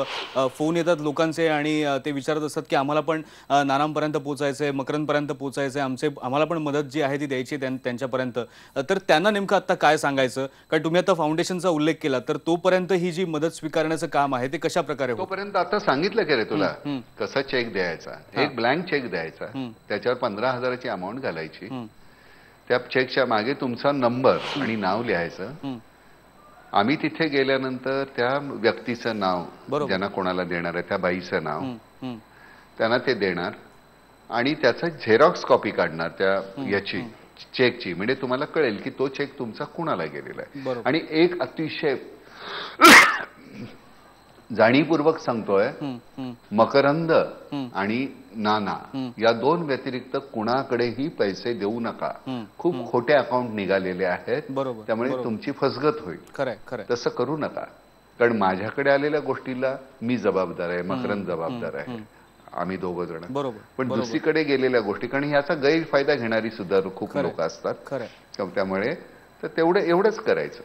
फोन येतात लोकांचे आणि ते विचारत असतात की आम्हाला पण नानांपर्यंत पोचायचं आहे, मकरंदपर्यंत पोचायचं आहे, आम्हाला पण मदत जी आहे ती द्यायची त्यांच्यापर्यंत. तर त्यांना नेमकं आता काय सांगायचं? कारण तुम्ही आता फाउंडेशनचा उल्लेख केला, तर तोपर्यंत ही जी मदत स्वीकारण्याचं काम आहे ते कशा प्रकारे होतं? तोपर्यंत आता सांगितलं की रे तुला कसा चेक द्यायचा. एक ब्लँक चेक द्यायचा, त्याच्यावर 15,000ची अमाऊंट घालायची, त्या चेकच्या मागे तुमचा नंबर आणि नाव लिहायचं. आम्ही तिथे गेल्यानंतर त्या व्यक्तीचं नाव, ज्यांना कोणाला देणार आहे त्या बाईचं नाव, त्यांना ते देणार आणि त्याचा झेरॉक्स कॉपी काढणार त्या याची चेकची. म्हणजे तुम्हाला कळेल की तो चेक तुमचा कुणाला गेलेला आहे. आणि एक अतिशय जाणीवपूर्वक सांगतोय, मकरंद आणि नाना या दोन व्यतिरिक्त कुणाकडेही पैसे देऊ नका. खूप खोटे अकाउंट निघालेले आहेत, त्यामुळे तुमची फसगत होईल. तसं करू नका. कारण माझ्याकडे आलेल्या गोष्टीला मी जबाबदार आहे, मकरंद जबाबदार आहे, आम्ही दोघं जण. पण दुसरीकडे गेलेल्या गोष्टी, कारण याचा गैरफायदा घेणारी सुद्धा खूप लोक असतात. त्यामुळे तर एवढंच करायचं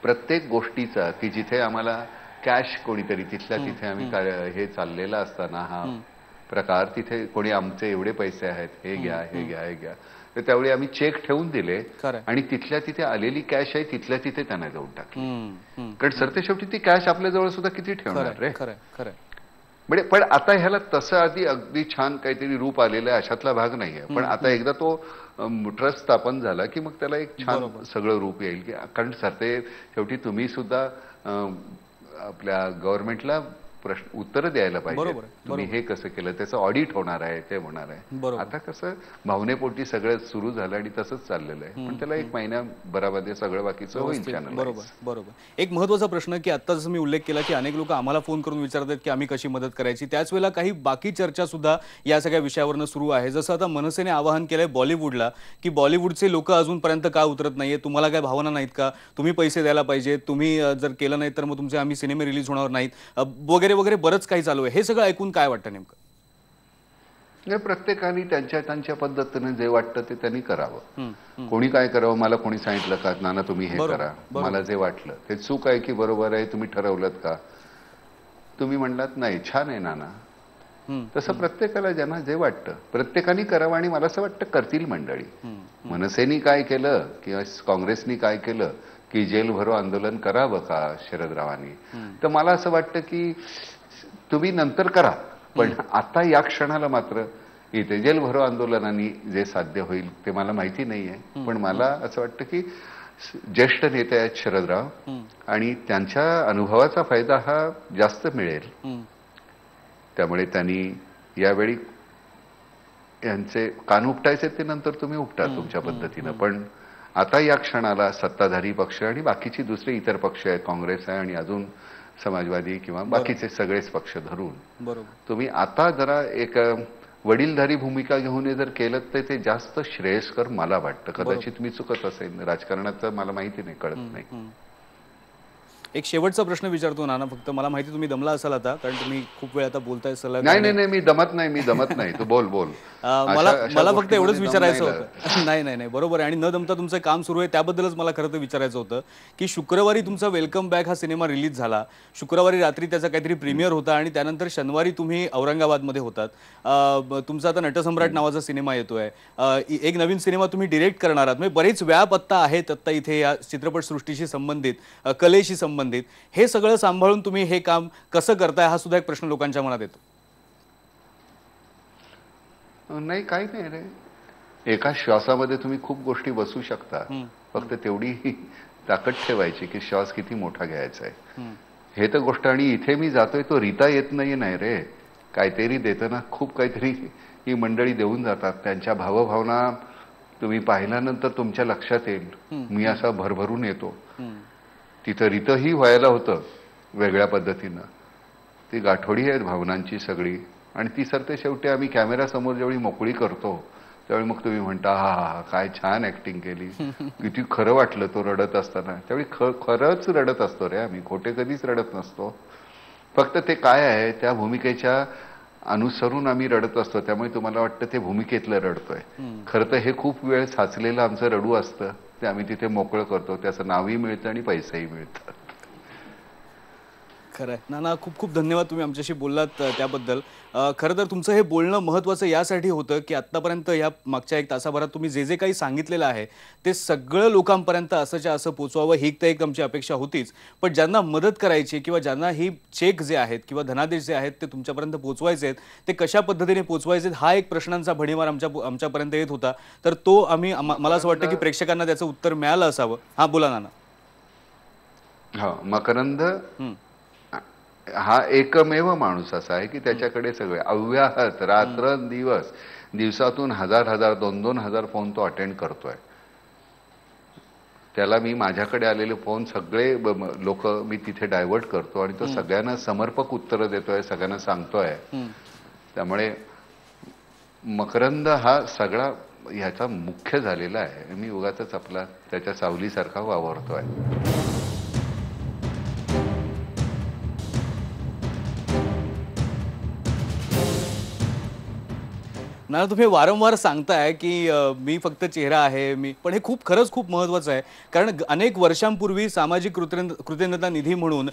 प्रत्येक गोष्टीचा, की जिथे आम्हाला कॅश कोणीतरी तिथल्या तिथे आम्ही हे चाललेला असताना हा प्रकार, तिथे कोणी आमचे एवढे पैसे आहेत, हे घ्या हे घ्या हे घ्या, तर त्यावेळी आम्ही चेक ठेवून दिले आणि तिथल्या तिथे आलेली कॅश आहे तिथल्या तिथे त्यांना देऊन टाकली. कारण सरते शेवटी ती कॅश आपल्याजवळ सुद्धा किती ठेवणार रे. म्हणजे पण आता ह्याला तसं आधी अगदी छान काहीतरी रूप आलेलं आहे अशातला भाग नाहीये. पण आता एकदा तो ट्रस्ट स्थापन झाला की मग त्याला एक छान सगळं रूप येईल. की कारण सरते शेवटी तुम्ही सुद्धा आपल्या गव्हर्नमेंटला प्रश्न उत्तर द्यायला पाहिजे. बरोबर, तुम्ही हे कसं केलं, त्याचं ऑडिट होणार आहे, ते होणार आहे. आता कसं भावनेपोटी सगळं सुरू झालं आणि तसंच चाललेलं आहे, पण त्याला 1 महिन्याभरामध्ये सगळं बाकीचं होईल चॅनल. बरोबर. एक महत्त्वाचा प्रश्न की आता जसं मी उल्लेख केला की अनेक लोक आम्हाला फोन करून विचारतात की आम्ही कशी मदत करायची, त्याच वेळेला काही बाकी चर्चा सुद्धा या सगळ्या विषयावरनं सुरू आहे. जसं आता मनसेने आवाहन केलंय बॉलिवूडला की बॉलिवूडचे लोक अजूनपर्यंत का उतरत नाहीये, तुम्हाला काय भावना नाहीत का, तुम्ही पैसे द्यायला पाहिजे, तुम्ही जर केलं नाही तर मग तुमचे आम्ही सिनेमे रिलीज होणार नाहीत वगैरे वगैरे बरंच काही चालू आहे. हे सगळं ऐकून काय वाटतं नेमकं? प्रत्येकाने त्यांच्या पद्धतीने जे वाटतं ते त्यांनी करावं. कोणी काय करावं मला कोणी सांगितलं का, नाना तुम्ही हे करा, मला जे वाटलं ते चूक आहे की बरोबर आहे, तुम्ही ठरवलं का, तुम्ही म्हणलात नाही छान आहे नाना, तसं प्रत्येकाला ज्यांना जे वाटतं प्रत्येकाने करावं. आणि मला असं वाटतं करतील मंडळी. मनसेनी काय केलं किंवा काँग्रेसनी काय केलं की जेल भरो आंदोलन करावं का शरदरावांनी, तर मला असं वाटतं की तुम्ही नंतर करा, पण आता या क्षणाला मात्र इथे जेल भरो आंदोलनाने जे साध्य होईल ते मला माहिती नाहीये. पण मला असं वाटतं की ज्येष्ठ नेते आहेत शरदराव, आणि त्यांच्या अनुभवाचा फायदा हा जास्त मिळेल. त्यामुळे त्यांनी यावेळी यांचे कान उपटायचे ते नंतर तुम्ही उपटा तुमच्या पद्धतीनं, पण आता या क्षणाला सत्ताधारी पक्ष आणि बाकीची दुसरे इतर पक्ष आहेत, काँग्रेस आहे आणि अजून समाजवादी किंवा बाकीचे सगळेच पक्ष धरून तुम्ही आता जरा एक वडीलधारी भूमिका घेऊन जर केलं तर ते जास्त श्रेयस्कर मला वाटतं. कदाचित मी चुकत असेल, राजकारणाचं मला माहिती नाही, कळत नाही. एक शेवटचा प्रश्न विचारतो नाना, फक्त मला माहिती तुम्ही दमला असाल आता, कारण तुम्ही खूप वेळ आता बोलताय सलग. नाही मी दमत नाही, तू बोल. मला फक्त एवढंच विचारायचं होतं. नाही बरोबर आहे, आणि न दमता तुमचं काम सुरू आहे त्याबद्दलच मला खरं तर विचारायचं होतं की शुक्रवारी तुमचा वेलकम बॅक हा सिनेमा रिलीज झाला, शुक्रवारी रात्री त्याचा काहीतरी प्रीमियर होता आणि त्यानंतर शनिवारी तुम्ही औरंगाबादमध्ये होतात. तुमचा आता नटसम्राट नावाचा सिनेमा येतोय, एक नवीन सिनेमा तुम्ही डिरेक्ट करणार आहात, म्हणजे बरेच व्याप आत्ता आहेत आत्ता इथे या चित्रपटसृष्टीशी संबंधित, कलेशी संबंधित. हे सगळं सांभाळून तुम्ही हे काम कसं करताय हा सुद्धा एक प्रश्न लोकांच्या मनात येतो. नाही काही नाही रे, एका श्वासामध्ये तुम्ही खूप गोष्टी बसू शकता, फक्त तेवढी ताकद ठेवायची की श्वास किती मोठा घ्यायचा आहे. हे तर गोष्ट, आणि इथे मी जातोय तो रीता येत नाही रे, काहीतरी देताना खूप काहीतरी ही मंडळी देऊन जातात. त्यांच्या भावभावना तुम्ही पाहिल्यानंतर तुमच्या लक्षात येईल. मी असा भरभरून येतो, तिथं रीतही व्हायला होतं वेगळ्या पद्धतीनं. ती गाठोडी आहेत भावनांची सगळी, आणि ती सरते शेवटी आम्ही कॅमेऱ्यासमोर जेवढी मोकळी करतो त्यावेळी मग तुम्ही म्हणता हा काय छान ऍक्टिंग केली, किती खरं वाटलं तो रडत असताना. त्यावेळी खरंच रडत असतो रे आम्ही, खोटे कधीच रडत नसतो. फक्त ते काय आहे त्या भूमिकेच्या अनुसरून आम्ही रडत असतो, त्यामुळे तुम्हाला वाटतं ते भूमिकेतलं रडतोय. खरं तर हे खूप वेळ साचलेलं आमचं रडू असतं, ते आम्ही तिथे मोकळं करतो, त्याचं नावही मिळतं आणि पैसेही मिळतात. खरं आहे नाना, खूप खूप धन्यवाद तुम्ही आमच्याशी बोललात त्याबद्दल. खरं तर तुमचं हे बोलणं महत्त्वाचं यासाठी होतं की आत्तापर्यंत या मागच्या 1 तासाभरात तुम्ही जे जे काही सांगितलेलं आहे ते सगळं लोकांपर्यंत असंच्या असं पोचवावं ही तर एक आमची अपेक्षा होतीच, पण ज्यांना मदत करायची किंवा ज्यांना ही चेक जे आहेत किंवा धनादेश जे आहेत ते तुमच्यापर्यंत पोचवायचे आहेत, ते कशा पद्धतीने पोचवायचे हा एक प्रश्नांचा भडीमार आमच्यापर्यंत येत होता. तर तो आम्ही मला असं वाटतं की प्रेक्षकांना त्याचं उत्तर मिळालं असावं. हा बोला नाना. हा मकरंद हा एकमेव माणूस असा आहे की त्याच्याकडे सगळे अव्याहत रात्र दिवस, दिवसातून 1000 2-2 हजार फोन तो अटेंड करतोय. त्याला मी माझ्याकडे आलेले फोन सगळे लोक मी तिथे डायव्हर्ट करतो आणि तो सगळ्यांना समर्पक उत्तरं देतोय, सगळ्यांना सांगतोय. त्यामुळे मकरंद हा सगळा ह्याचा मुख्य झालेला आहे. मी उगाचच आपला त्याच्या सावलीसारखा वावरतोय. नाना तुम्ही वारंवार सांगताय की मी फक्त चेहरा आहे, पण हे खरंच खूप महत्त्वाचं आहे, कारण अनेक वर्षांपूर्वी सामाजिक कृतज्ञता निधी म्हणून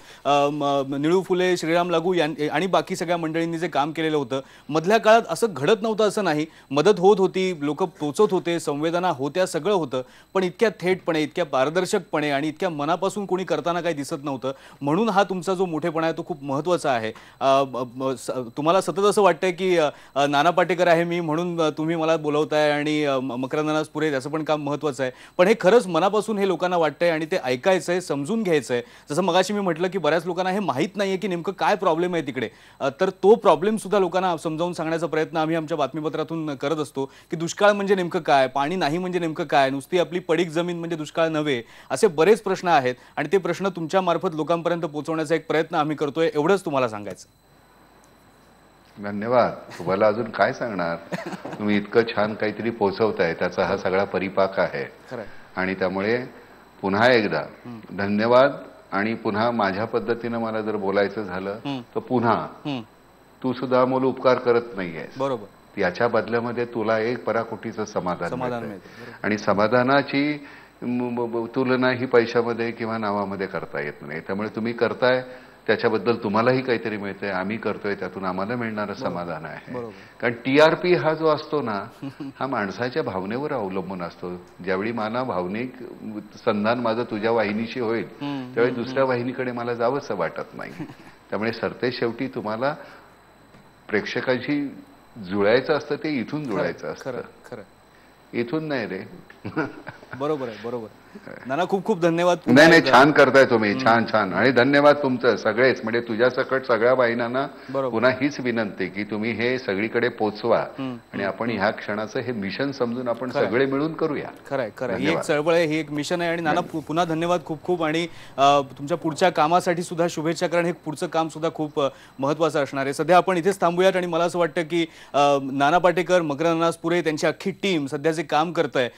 निळू फुले, श्रीराम लागू आणि बाकी सगळ्या मंडळींनी जे काम केलेलं होतं, मधल्या काळात असं घडत नव्हतं असं नाही, मदत होत होती, लोक पोचत होते, संवेदना होत्या, सगळं होतं, पण इतक्या थेटपणे, इतक्या पारदर्शकपणे आणि इतक्या मनापासून कोणी करताना काही दिसत नव्हतं. म्हणून हा तुमचा जो मोठेपणा आहे तो खूप महत्त्वाचा आहे. तुम्हाला सतत असं वाटतंय की नाना पाटेकर आहे मी म्हणून तुम्ही मला बोलवताय आणि मकरंद अनासपुरे त्याचं पण काम महत्त्वाचं आहे, पण हे खरंच मनापासून हे लोकांना वाटतंय आणि ते ऐकायचंय, समजून घ्यायचंय. जसं मगाशी मी म्हटलं की बऱ्याच लोकांना हे माहीत नाहीये की नेमकं काय प्रॉब्लेम आहे तिकडे, तर तो प्रॉब्लेम सुद्धा लोकांना समजावून सांगण्याचा प्रयत्न आम्ही आमच्या बातमीपत्रातून करत असतो की दुष्काळ म्हणजे नेमकं काय, पाणी नाही म्हणजे नेमकं काय, नुसती आपली पडीक जमीन म्हणजे दुष्काळ नव्हे, असे बरेच प्रश्न आहेत आणि ते प्रश्न तुमच्या मार्फत लोकांपर्यंत पोहोचवण्याचा एक प्रयत्न आम्ही करतोय. एवढंच तुम्हाला सांगायचं. धन्यवाद. तुम्हाला अजून काय सांगणार, तुम्ही इतकं छान काहीतरी पोहोचवताय, त्याचा हा सगळा परिपाक आहे. आणि त्यामुळे पुन्हा एकदा धन्यवाद. आणि पुन्हा माझ्या पद्धतीनं मला जर बोलायचं झालं तर पुन्हा तू सुद्धा अमोल उपकार करत नाहीयेस. बरोबर. याच्या बदल्यामध्ये तुला एक पराकोटीचं समाधान मिळतं. आणि समाधानाची तुलना ही पैशामध्ये किंवा नावामध्ये करता येत नाही. त्यामुळे तुम्ही करताय त्याच्याबद्दल तुम्हालाही काहीतरी मिळतंय, आम्ही करतोय त्यातून आम्हाला मिळणारं समाधान आहे. कारण TRP हा जो असतो ना, हा माणसाच्या भावनेवर अवलंबून असतो. ज्यावेळी मला भावनिक संधान माझं तुझ्या वाहिनीशी होईल त्यावेळी दुसऱ्या वाहिनीकडे मला जावंसं वाटत नाही. त्यामुळे सरते शेवटी तुम्हाला प्रेक्षकांशी जुळायचं असतं, ते इथून जुळायचं असतं, इथून नाही रे. बरोबर आहे, बरोबर. नाना खूप खूप धन्यवाद. नाही, छान करताय तुम्ही, छान छान. आणि धन्यवाद तुमचं सगळेच, म्हणजे तुझ्या सकट सगळ्या बाईंना पुन्हा हीच विनंती की तुम्ही हे सगळीकडे पोचवा आणि आपण ह्या क्षणाचं हे मिशन समजून आपण सगळे मिळून करूया. खरंय, खरंय. ही एक चळवळ आहे, ही एक मिशन आहे. आणि नाना पुन्हा धन्यवाद खूप खूप. आणि तुमच्या पुढच्या कामासाठी सुद्धा शुभेच्छा, कारण हे पुढचं काम सुद्धा खूप महत्त्वाचं असणार आहे. सध्या आपण इथेच थांबूयात. आणि मला असं वाटतं की नाना पाटेकर, मकरंद अनासपुरे, त्यांची अख्खी टीम सध्या जे काम करतंय,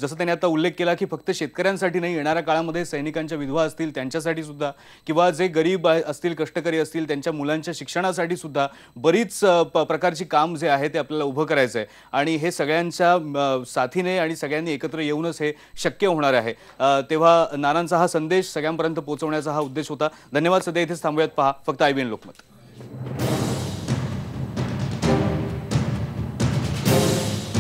जसं त्यांनी आता उल्लेख केला की फक्त शेतकऱ्यांसाठी नाही, येणाऱ्या काळामध्ये सैनिकांच्या विधवा असतील त्यांच्यासाठी सुद्धा, किंवा जे गरीब असतील, कष्टकरी असतील, त्यांच्या मुलांच्या शिक्षणासाठी सुद्धा बरीच प्रकारची काम जे आहे ते आपल्याला उभं करायचं आहे. आणि हे सगळ्यांच्या साथीने आणि सगळ्यांनी एकत्र येऊनच हे शक्य होणार आहे. तेव्हा नानांचा हा संदेश सगळ्यांपर्यंत पोहोचवण्याचा हा उद्देश होता. धन्यवाद. सध्या इथेच थांबूयात. पहा फक्त IBN लोकमत.